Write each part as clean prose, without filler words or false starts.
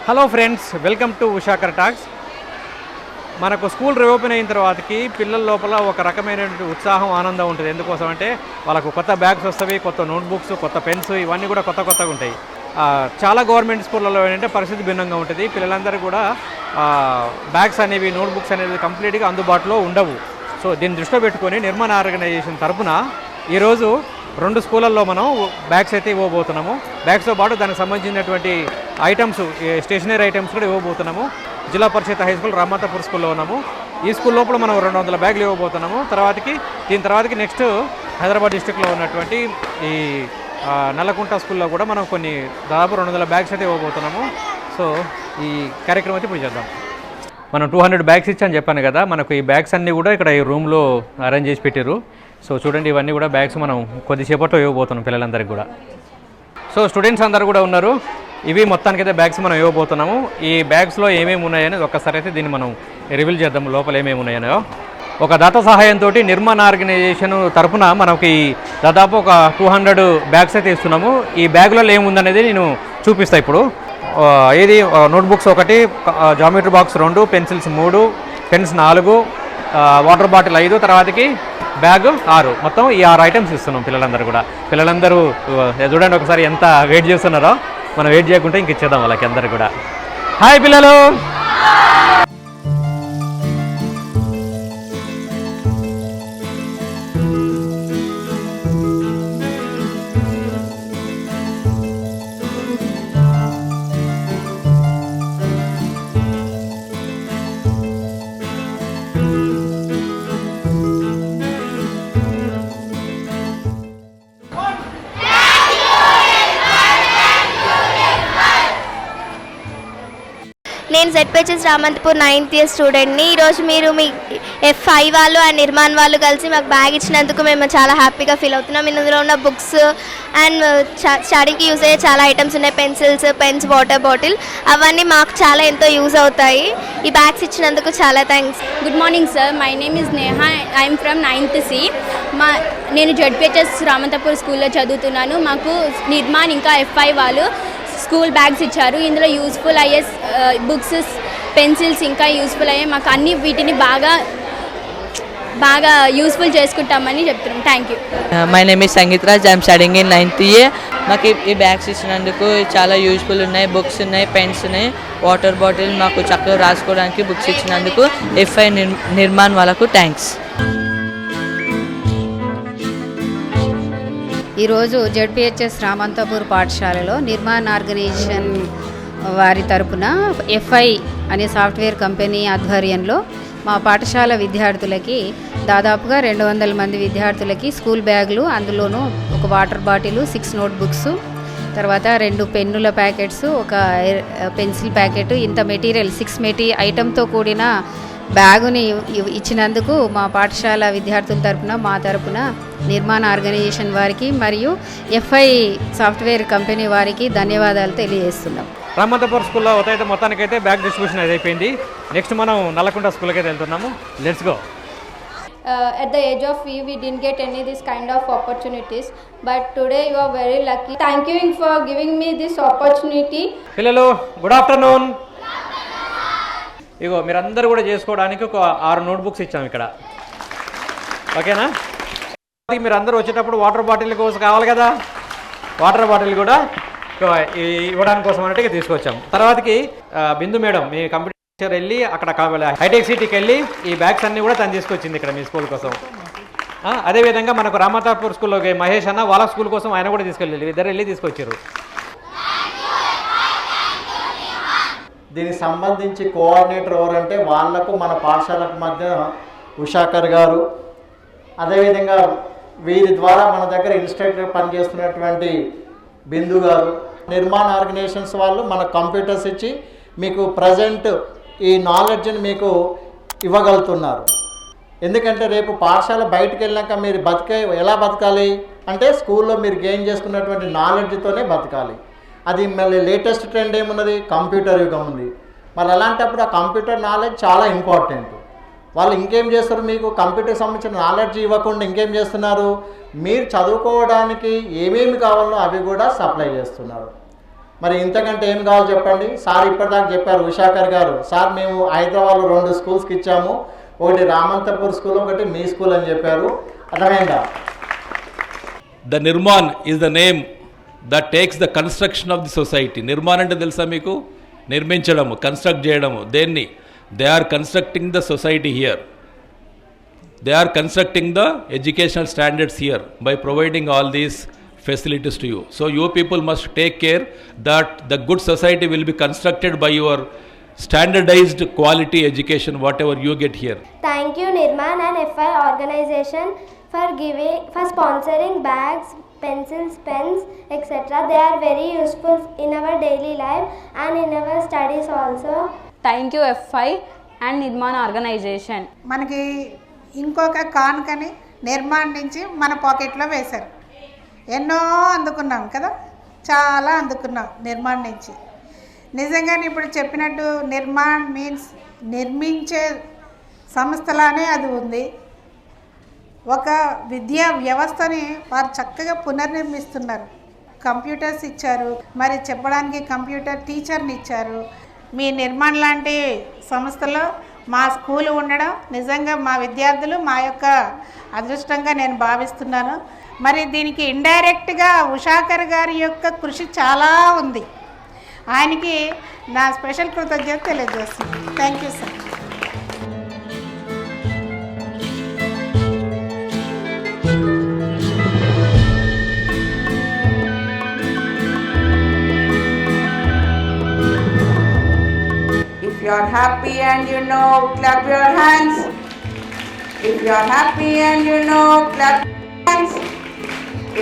Hello friends, welcome to Ushakar talks. మనకు school reopen అయిన తర్వాతకి పిల్లల లోపల ఒక రకమైనటువంటి ఉత్సాహం, ఆనందం ఉంటుంది. ఎందుకోసం అంటే వాళ్ళకు కొత్త బ్యాగ్స్ వస్తాయి, కొత్త నోట్బుక్స్, కొత్త పెన్స్, ఇవన్నీ కూడా కొత్తగా ఉంటాయి. చాలా గవర్నమెంట్ స్కూళ్ళలో ఏంటంటే పరిస్థితి భిన్నంగా ఉంటుంది. పిల్లలందరూ కూడా బ్యాగ్స్ అనేవి, నోట్బుక్స్ అనేవి కంప్లీట్గా అందుబాటులో ఉండవు. సో దీన్ని దృష్టిలో పెట్టుకొని నిర్మాణ ఆర్గనైజేషన్ తరఫున ఈరోజు 2 స్కూళ్ళల్లో మనం బ్యాగ్స్ అయితే ఇవ్వబోతున్నాము. బ్యాగ్స్తో పాటు దానికి సంబంధించినటువంటి ఐటమ్స్, స్టేషనరీ ఐటమ్స్ కూడా ఇవ్వబోతున్నాము. జిల్లా పరిషత్ హై స్కూల్ రామాతాపూర్ స్కూల్లో ఉన్నాము. ఈ స్కూల్ లోపల మనం 200 బ్యాగులు ఇవ్వబోతున్నాము. దీని తర్వాతకి నెక్స్ట్ హైదరాబాద్ డిస్టిక్లో ఉన్నటువంటి ఈ నల్లకుంట స్కూల్లో కూడా మనం దాదాపు 200 బ్యాగ్స్ అయితే ఇవ్వబోతున్నాము. సో ఈ కార్యక్రమం అయితే ఇప్పుడు చేద్దాం. మనం 200 బ్యాగ్స్ ఇచ్చామని చెప్పాను కదా. మనకు ఈ బ్యాగ్స్ అన్నీ కూడా ఇక్కడ ఈ రూమ్లో అరేంజ్ చేసి పెట్టారు. సో చూడండి, ఇవన్నీ కూడా బ్యాగ్స్ మనం కొద్దిసేపట్లో ఇవ్వబోతున్నాం పిల్లలందరికీ కూడా. సో స్టూడెంట్స్ అందరూ కూడా ఉన్నారు. ఇవి మొత్తానికైతే బ్యాగ్స్ మనం ఇవ్వబోతున్నాము. ఈ బ్యాగ్స్లో ఏమేమి ఉన్నాయని ఒక్కసారి అయితే దీన్ని మనం రివీల్ చేద్దాం, లోపల ఏమేమి ఉన్నాయనో. ఒక దాత సహాయంతో నిర్మాణ ఆర్గనైజేషన్ తరఫున మనకి దాదాపు ఒక 200 బ్యాగ్స్ అయితే ఇస్తున్నాము. ఈ బ్యాగులలో ఏముందనేది నేను చూపిస్తాను ఇప్పుడు. ఏది notebooks 1, geometry box 2, pencils 3, pens 4, water bottle 5, తర్వాతకి బ్యాగ్ 6, మొత్తం ఈ 6 ఐటమ్స్ ఇస్తున్నాం పిల్లలందరూ కూడా. పిల్లలందరూ చూడండి ఒకసారి ఎంత వెయిట్ చేస్తున్నారో. మనం వెయిట్ చేయకుంటే ఇంక ఇచ్చేద్దాం వాళ్ళకి అందరు కూడా. హాయ్ పిల్లలు. నేను జెడ్పీహెచ్ఎస్ రామంతపూర్ 9th ఇయర్ స్టూడెంట్ని. ఈరోజు మీరు మీ F5 వాళ్ళు అండ్ నిర్మాణ్ వాళ్ళు కలిసి మాకు బ్యాగ్ ఇచ్చినందుకు మేము చాలా హ్యాపీగా ఫీల్ అవుతున్నాం. ఇందులో ఉన్న బుక్స్ అండ్ స్టడీకి యూజ్ అయ్యే చాలా ఐటమ్స్ ఉన్నాయి. పెన్సిల్స్, పెన్స్, వాటర్ బాటిల్, అవన్నీ మాకు చాలా ఎంతో యూజ్ అవుతాయి. ఈ బ్యాగ్స్ ఇచ్చినందుకు చాలా thanks. Good morning sir, my name is Neha. I'm from 9th C. నేను జెడ్పీహెచ్ఎస్ రామంతపూర్ స్కూల్లో చదువుతున్నాను. మాకు నిర్మాణ్ ఇంకా F5 వాళ్ళు స్కూల్ బ్యాగ్స్ ఇచ్చారు. ఇందులో యూస్ఫుల్ అయ్యే బుక్స్, పెన్సిల్స్ ఇంకా యూస్ఫుల్ అయ్యే మాకు అన్ని వీటిని బాగా యూస్ఫుల్ చేసుకుంటామని చెప్తున్నాం. Thank you. My name is sangeet Raj. I'm studying in 9th A. మాకు ఈ బ్యాగ్స్ ఇచ్చినందుకు చాలా యూస్ఫుల్ ఉన్నాయి. బుక్స్ ఉన్నాయి, పెన్స్ ఉన్నాయి, వాటర్ బాటిల్, మాకు చక్కగా రాసుకోవడానికి బుక్స్ ఇచ్చినందుకు F5 నిర్మాణ్ వాళ్ళకు థ్యాంక్స్. ఈరోజు జెడ్పీహెచ్ఎస్ రామంతపూర్ పాఠశాలలో నిర్మాణ్ ఆర్గనైజేషన్ వారి తరపున F5 అనే సాఫ్ట్వేర్ కంపెనీ ఆధ్వర్యంలో మా పాఠశాల విద్యార్థులకి దాదాపుగా 200 మంది విద్యార్థులకి స్కూల్ బ్యాగులు, అందులోనూ ఒక వాటర్ బాటిల్, 6 నోట్బుక్స్, తర్వాత 2 పెన్నుల ప్యాకెట్స్, ఒక పెన్సిల్ ప్యాకెట్, ఇంత మెటీరియల్ 6 ఐటమ్తో కూడిన బ్యాగుని ఇచ్చినందుకు మా పాఠశాల విద్యార్థుల తరపున, మా తరపున నిర్మాణ ఆర్గనైజేషన్ వారికి మరియు F5 సాఫ్ట్వేర్ కంపెనీ వారికి ధన్యవాదాలు తెలియజేస్తున్నాం. రామంతపూర్ స్కూల్లో అయితే మొత్తానికైతే బ్యాగ్ డిస్ట్రిబ్యూషన్ అయిపోయింది. నెక్స్ట్ మనం నల్లకుంట స్కూల్కి అయితే వెళ్తున్నాము. Let's go. At the age of we didn't get any this kind of opportunities, but today you are very lucky. Thank you for giving me this opportunity. పిల్లలు, గుడ్ ఆఫ్టర్నూన్. ఇగో మీరందరూ కూడా చేసుకోవడానికి ఒక 6 నోట్బుక్స్ ఇచ్చాము ఇక్కడ. ఓకేనా? మీరు అందరూ వచ్చేటప్పుడు వాటర్ బాటిల్ కోసం కావాలి కదా, వాటర్ బాటిల్ కూడా ఇవ్వడానికి కోసం అన్నట్టుగా తీసుకొచ్చాము. తర్వాతకి బిందు మేడం మీ కంప్యూటర్ టీచర్ వెళ్ళి అక్కడ హైటెక్ సిటీకి వెళ్ళి ఈ బ్యాగ్స్ అన్నీ కూడా తను తీసుకొచ్చింది ఇక్కడ మీ స్కూల్ కోసం. అదేవిధంగా మనకు రామాతాపూర్ స్కూల్లోకి మహేష్ అన్న వాళ్ళ స్కూల్ కోసం ఆయన కూడా తీసుకెళ్ళి, ఇద్దరు వెళ్ళి తీసుకొచ్చారు. దీనికి సంబంధించి కోఆర్డినేటర్ ఎవరంటే వాళ్లకు మన పాఠశాలకు మధ్య ఉషాకర్ గారు, అదేవిధంగా వీరి ద్వారా మన దగ్గర ఇన్స్ట్రక్టర్ పనిచేస్తున్నటువంటి బిందు గారు, నిర్మాణ ఆర్గనైజేషన్స్ వాళ్ళు మన కంప్యూటర్స్ ఇచ్చి మీకు ప్రజెంట్ ఈ నాలెడ్జ్ని మీకు ఇవ్వగలుగుతున్నారు. ఎందుకంటే రేపు పాఠశాల బయటకు వెళ్ళాక మీరు ఎలా బతకాలి అంటే స్కూల్లో మీరు గెయిన్ చేసుకున్నటువంటి నాలెడ్జ్తోనే బతకాలి. అది మళ్ళీ లేటెస్ట్ ట్రెండ్ ఏమున్నది, కంప్యూటర్ యుగం ఉంది. మళ్ళీ అలాంటప్పుడు ఆ కంప్యూటర్ నాలెడ్జ్ చాలా ఇంపార్టెంట్. వాళ్ళు ఇంకేం చేస్తారు, మీకు కంప్యూటర్కి సంబంధించిన నాలెడ్జ్ ఇవ్వకుండా ఇంకేం చేస్తున్నారు, మీరు చదువుకోవడానికి ఏమేమి కావాలో అవి కూడా సప్లై చేస్తున్నారు. మరి ఇంతకంటే ఏం కావాలో చెప్పండి. సార్ ఇప్పటిదాకా చెప్పారు ఉషాకర్ గారు, సార్ మేము హైదరాబాద్లో 2 స్కూల్స్కి ఇచ్చాము, ఒకటి రామంతపూర్ స్కూల్, ఒకటి మీ స్కూల్ అని చెప్పారు. అర్థమైందా? The Nirman is the name that takes the construction of the society. Nirman అంటే తెలుసా మీకు? నిర్మించడము, కన్స్ట్రక్ట్ చేయడము. దేన్ని? They are constructing the society here. They are constructing the educational standards here by providing all these facilities to you. So you people must take care that the good society will be constructed by your standardized quality education whatever you get here. Thank you Nirman and FI organization for sponsoring bags, pencils, pens, etc. They are very useful in our daily life and in our studies also. Thank you FI and Nirman organization. మనకి ఇంకొక కానుకని నిర్మాణ్ నుంచి మన పాకెట్లో వేశారు. ఎన్నో అందుకున్నాం కదా, చాలా అందుకున్నాం నిర్మాణ్ నుంచి. నిజంగానే ఇప్పుడు చెప్పినట్టు నిర్మాణ్ మీన్స్ నిర్మించే సంస్థలానే అది ఉంది. ఒక విద్యా వ్యవస్థని వారు చక్కగా పునర్నిర్మిస్తున్నారు. కంప్యూటర్స్ ఇచ్చారు, మరి చెప్పడానికి కంప్యూటర్ టీచర్ని ఇచ్చారు. మీ నిర్మాణ్ లాంటి సంస్థలో మా స్కూలు ఉండడం నిజంగా మా విద్యార్థులు మా యొక్క అదృష్టంగా నేను భావిస్తున్నాను. మరి దీనికి ఇండైరెక్ట్గా ఉషాకర్ గారి యొక్క కృషి చాలా ఉంది. ఆయనకి నా స్పెషల్ కృతజ్ఞత తెలియజేస్తున్నాను. Thank you sir. If you are happy and you know, clap your hands. If you are happy and you know, clap your hands.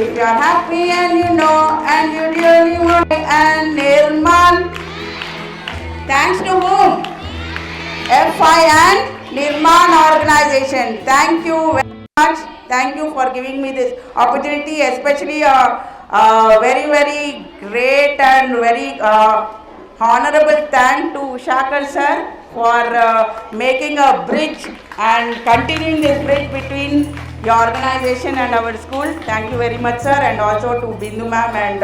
If you are happy and you know, and you really want, and Nirman. Thanks to whom? FI and Nirman organization. Thank you very much. Thank you for giving me this opportunity, especially very, very great and very honorable thank to Ushakar sir for making a bridge and continuing this bridge between your organization and our school. Thank you very much sir, and also to Bindu ma'am and